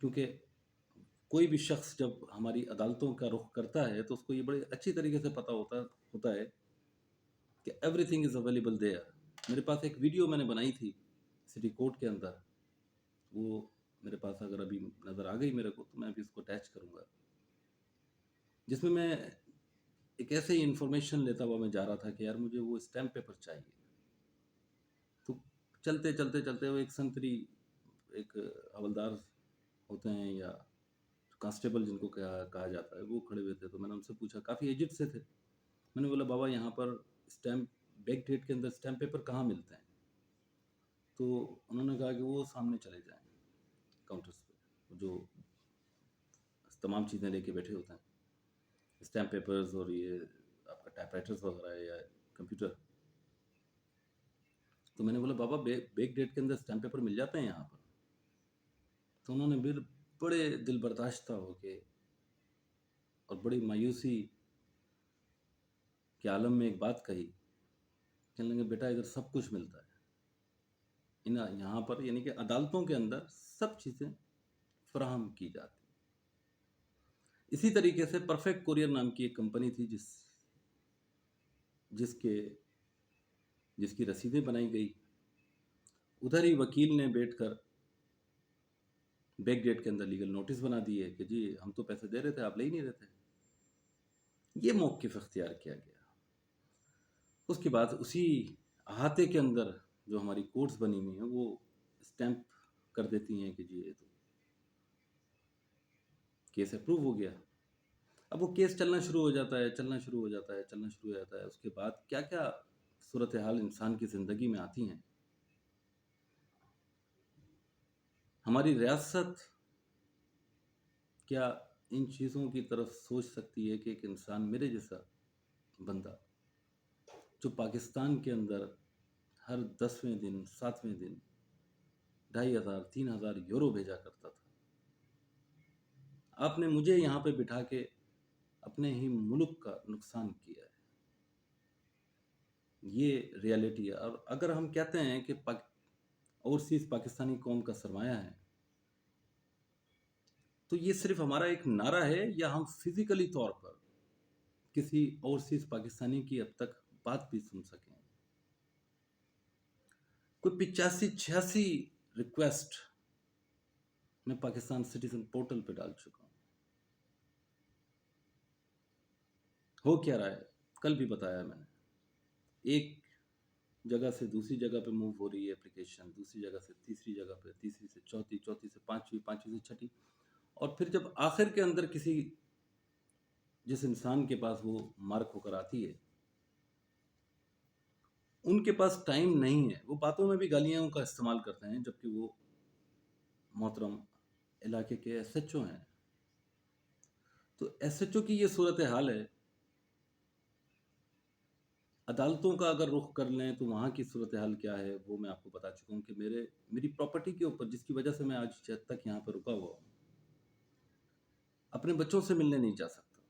کیونکہ کوئی بھی شخص جب ہماری عدالتوں کا رخ کرتا ہے تو اس کو یہ بڑے اچھی طریقے سے پتہ ہوتا ہے کہ every thing is available there. میرے پاس ایک ویڈیو میں نے بنائی تھی سٹی کورٹ کے اندر، وہ میرے پاس اگر ابھی نظر آ گئی میرے کو تو میں ابھی اس کو اٹیچ کروں گا، جس میں ایک ایسے ہی انفارمیشن لیتا ہوا میں جا رہا تھا کہ یار مجھے وہ اسٹیمپ پیپر چاہیے. تو چلتے چلتے چلتے ہوئے ایک سنتری ایک حوالدار ہوتے ہیں یا کانسٹیبل جن کو کہا جاتا ہے، وہ کھڑے ہوئے تھے. تو میں نے ان سے پوچھا، کافی ایجڈ سے تھے. میں نے بولا بابا یہاں پر اسٹیمپ بیک ڈیٹ کے اندر اسٹیمپ پیپر کہاں ملتے ہیں؟ تو انہوں نے کہا کہ وہ سامنے چلے جائیں کاؤنٹرس پہ، جو تمام چیزیں لے کے بیٹھے ہوتے ہیں، اسٹیمپ پیپرز اور یہ آپ کا ٹائپ رائٹرز وغیرہ ہے یا کمپیوٹر. تو میں نے بولا بابا بیک ڈیٹ کے اندر اسٹیمپ پیپر مل جاتے ہیں یہاں پر؟ تو انہوں نے بڑے دل برداشتہ ہو کے اور بڑی مایوسی کے عالم میں ایک بات کہی، کہنے لگے بیٹا ادھر سب کچھ ملتا ہے یہاں پر، یعنی کہ عدالتوں کے اندر سب چیزیں فراہم کی جاتی. اسی طریقے سے پرفیکٹ کوریئر نام کی ایک کمپنی تھی جس کی رسیدیں بنائی گئی. ادھر ہی وکیل نے بیٹھ کر بیک ڈیٹ کے اندر لیگل نوٹس بنا دیے کہ جی ہم تو پیسے دے رہے تھے، آپ لے ہی نہیں رہے تھے. یہ موقف اختیار کیا گیا. اس کے بعد اسی احاطے کے اندر جو ہماری کورٹس بنی ہوئی ہیں وہ اسٹیمپ کر دیتی ہیں کہ جی یہ تو کیس اپروو ہو گیا. اب وہ کیس چلنا شروع ہو جاتا ہے. اس کے بعد کیا کیا صورتحال انسان کی زندگی میں آتی ہیں. ہماری ریاست کیا ان چیزوں کی طرف سوچ سکتی ہے کہ ایک انسان میرے جیسا بندہ جو پاکستان کے اندر ہر 10ویں دن 7ویں دن 2500 3000 یورو بھیجا کرتا تھا، آپ نے مجھے یہاں پہ بٹھا کے اپنے ہی ملک کا نقصان کیا ہے. یہ ریالٹی ہے. اور اگر ہم کہتے ہیں کہ اوورسیز پاکستانی قوم کا سرمایہ ہے، تو یہ صرف ہمارا ایک نعرہ ہے یا ہم فزیکلی طور پر کسی اوورسیز پاکستانی کی اب تک بات بھی سن سکیں؟ کوئی 85-86 ریکویسٹ میں پاکستان سٹیزن پورٹل پہ ڈال چکا ہوں. ہو کیا رہا ہے؟ کل بھی بتایا میں نے، ایک جگہ سے دوسری جگہ پہ موو ہو رہی ہے اپلیکیشن، دوسری جگہ سے تیسری جگہ پہ، تیسری سے چوتھی، چوتھی سے پانچویں، پانچویں سے چھٹی. اور پھر جب آخر کے اندر جس انسان کے پاس وہ مارک ہو کر آتی ہے، ان کے پاس ٹائم نہیں ہے. وہ باتوں میں بھی گالیاں کا استعمال کرتے ہیں، جبکہ وہ محترم علاقے کے ایس ایچ او ہیں. تو ایس ایچ او کی یہ صورتحال ہے. عدالتوں کا اگر رخ کر لیں تو وہاں کی صورتحال کیا ہے وہ میں آپ کو بتا چکا ہوں کہ میری پراپرٹی کے اوپر، جس کی وجہ سے میں آج تک یہاں پہ رکا ہوا ہوں، اپنے بچوں سے ملنے نہیں جا سکتا.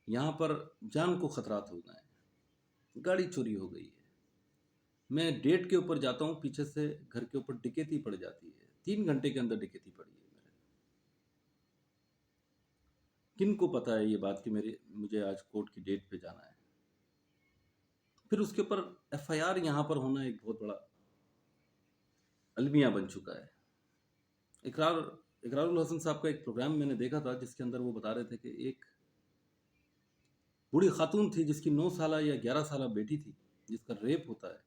یہاں پر جان کو خطرات ہو گئے ہیں، گاڑی چوری ہو گئی ہے، میں ڈیٹ کے اوپر جاتا ہوں، پیچھے سے گھر کے اوپر ڈکیتی پڑ جاتی ہے. 3 گھنٹے کے اندر ڈکیتی پڑی ہے میرے. کن کو پتا ہے یہ بات کہ مجھے آج کورٹ کی ڈیٹ پہ جانا ہے؟ پھر اس کے اوپر ایف آئی آر یہاں پر ہونا ایک بہت بڑا المیہ بن چکا ہے. اقرار الحسن صاحب کا ایک پروگرام میں نے دیکھا تھا جس کے اندر وہ بتا رہے تھے کہ ایک بوڑھی خاتون تھی جس کی 9 سالہ یا 11 سالہ بیٹی تھی، جس کا ریپ ہوتا ہے،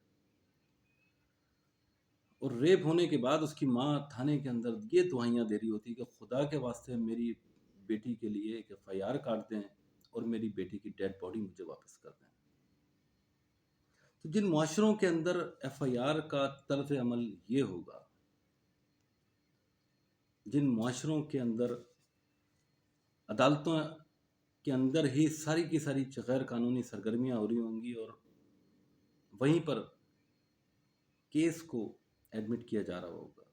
اور ریپ ہونے کے بعد اس کی ماں تھانے کے اندر یہ دعائیاں دے رہی ہوتی کہ خدا کے واسطے میری بیٹی کے لیے ایک ایف آئی آر کاٹ دیں اور میری بیٹی کی ڈیڈ باڈی مجھے واپس کر دیں. تو جن معاشروں کے اندر ایف آئی آر کا طرز عمل یہ ہوگا، جن معاشروں کے اندر عدالتوں کے اندر ہی ساری کی ساری غیر قانونی سرگرمیاں ہو رہی ہوں گی اور وہیں پر کیس کو ایڈمٹ کیا جا رہا ہوگا،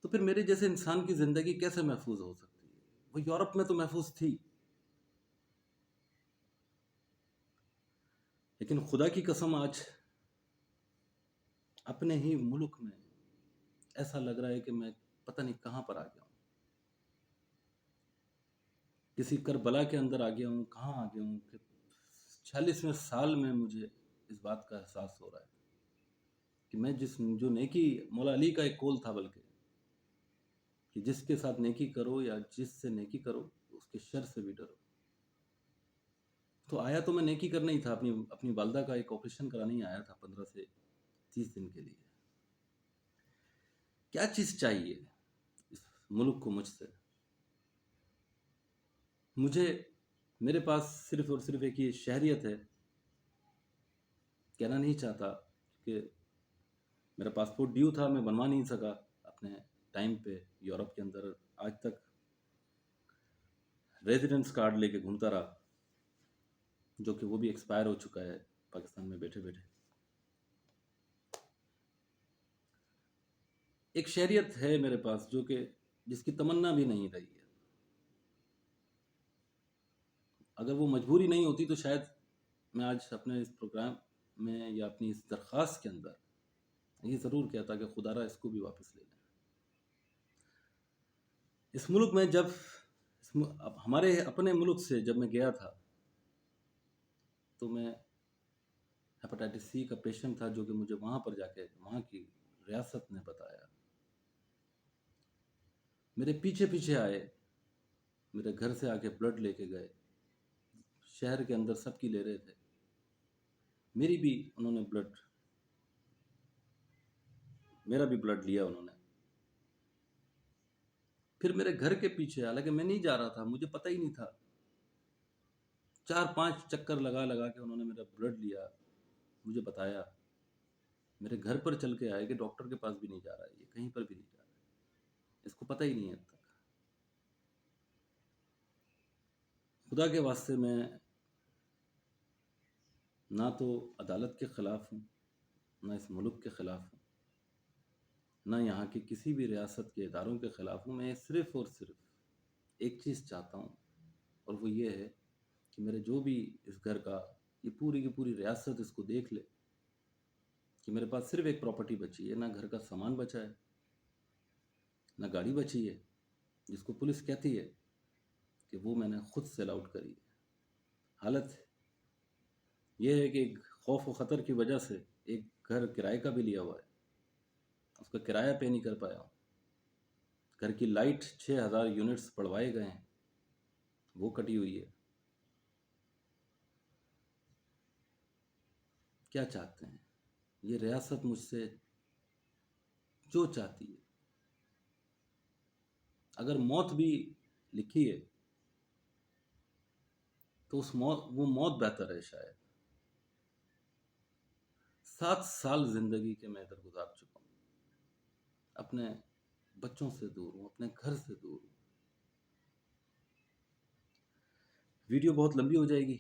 تو پھر میرے جیسے انسان کی زندگی کیسے محفوظ ہو سکتی ہے؟ وہ یورپ میں تو محفوظ تھی، لیکن خدا کی قسم آج اپنے ہی ملک میں ایسا لگ رہا ہے کہ میں پتہ نہیں کہاں پر آ گیا ہوں، کسی کربلا کے اندر آ گیا ہوں، کہاں آ گیا ہوں کہ 46ویں سال میں مجھے اس بات کا احساس ہو رہا ہے کہ میں جو نیکی، مولا علی کا ایک قول تھا بلکہ، کہ جس کے ساتھ نیکی کرو یا جس سے نیکی کرو اس کے شر سے بھی ڈرو. تو آیا تو میں نیکی کرنا ہی تھا، اپنی والدہ کا ایک آپریشن کرانے ہی آیا تھا 15 سے 30 دن کے لیے. کیا چیز چاہیے اس ملک کو مجھ سے؟ میرے پاس صرف اور صرف ایک یہ شہریت ہے. کہنا نہیں چاہتا کہ میرا پاسپورٹ ڈیو تھا، میں بنوا نہیں سکا اپنے ٹائم پہ یورپ کے اندر. آج تک ریزیڈنس کارڈ لے کے گھومتا رہا، جو کہ وہ بھی ایکسپائر ہو چکا ہے پاکستان میں بیٹھے بیٹھے. ایک شہریت ہے میرے پاس جو کہ جس کی تمنا بھی نہیں رہی ہے. اگر وہ مجبوری نہیں ہوتی تو شاید میں آج اپنے اس پروگرام میں یا اپنی اس درخواست کے اندر یہ ضرور کہتا کہ خدا را اس کو بھی واپس لے لیں. اس ملک میں جب ہمارے اپنے ملک سے جب میں گیا تھا تو میں ہیپاٹائٹس سی کا پیشنٹ تھا، جو کہ مجھے وہاں پر جا کے وہاں کی ریاست نے بتایا. میرے پیچھے پیچھے آئے، میرے گھر سے آ کے بلڈ لے کے گئے. شہر کے اندر سب کی لے رہے تھے، میری بھی انہوں نے میرا بھی بلڈ لیا انہوں نے. پھر میرے گھر کے پیچھے، حالانکہ میں نہیں جا رہا تھا، مجھے پتہ ہی نہیں تھا، 4-5 چکر لگا کے انہوں نے میرا بلڈ لیا، مجھے بتایا. میرے گھر پر چل کے آئے کہ ڈاکٹر کے پاس بھی نہیں جا رہا ہے، یہ کہیں پر بھی نہیں جا رہا ہے، اس کو پتہ ہی نہیں ہے اب تک. خدا کے واسطے میں نہ تو عدالت کے خلاف ہوں، نہ اس ملک کے خلاف ہوں، نہ یہاں کی کسی بھی ریاست کے اداروں کے خلاف ہوں. میں صرف اور صرف ایک چیز چاہتا ہوں، اور وہ یہ ہے کہ میرے جو بھی اس گھر کا، یہ پوری کی پوری ریاست اس کو دیکھ لے کہ میرے پاس صرف ایک پراپرٹی بچی ہے، نہ گھر کا سامان بچا ہے، نہ گاڑی بچی ہے، جس کو پولیس کہتی ہے کہ وہ میں نے خود سیل آؤٹ کری ہے. حالت یہ ہے کہ ایک خوف و خطر کی وجہ سے ایک گھر کرائے کا بھی لیا ہوا ہے، اس کا کرایہ پے نہیں کر پایا ہوں. گھر کی لائٹ 6000 یونٹس بڑھوائے گئے ہیں، وہ کٹی ہوئی ہے. کیا چاہتے ہیں؟ یہ ریاست مجھ سے جو چاہتی ہے، اگر موت بھی لکھی ہے تو وہ موت بہتر ہے. شاید 7 سال زندگی کے میں ادھر گزار چکا ہوں، اپنے بچوں سے دور ہوں، اپنے گھر سے دور ہوں. ویڈیو بہت لمبی ہو جائے گی،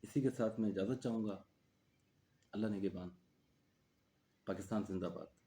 اسی کے ساتھ میں اجازت چاہوں گا. اللہ نگہبان. پاکستان زندہ باد.